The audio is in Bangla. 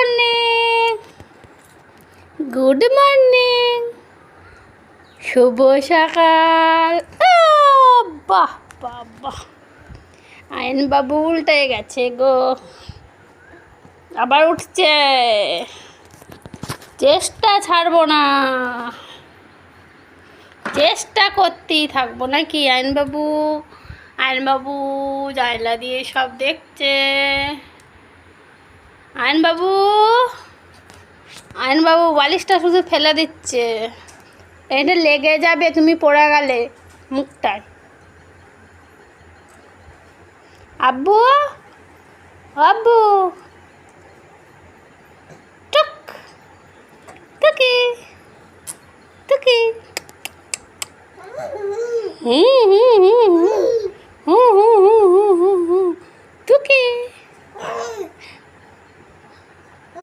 মর্নিং, গুড মর্নিং, শুভ সকাল। বাহ বাহ বাহ, আয়ন বাবু উল্টে গেছে গো, আবার উঠছে। চেষ্টা ছাড়বো না, চেষ্টা করতেই থাকবো নাকি আয়ন বাবু? আয়ন বাবু জানলা দিয়ে সব দেখছে। আয়ন বাবু, আয়ন বাবু বালিশটা শুধু ফেলে দিচ্ছে, এটা লেগে যাবে তুমি পড়ে গেলে মুখটায়। আব্বু, আব্বু, টুক টুকি টুকি।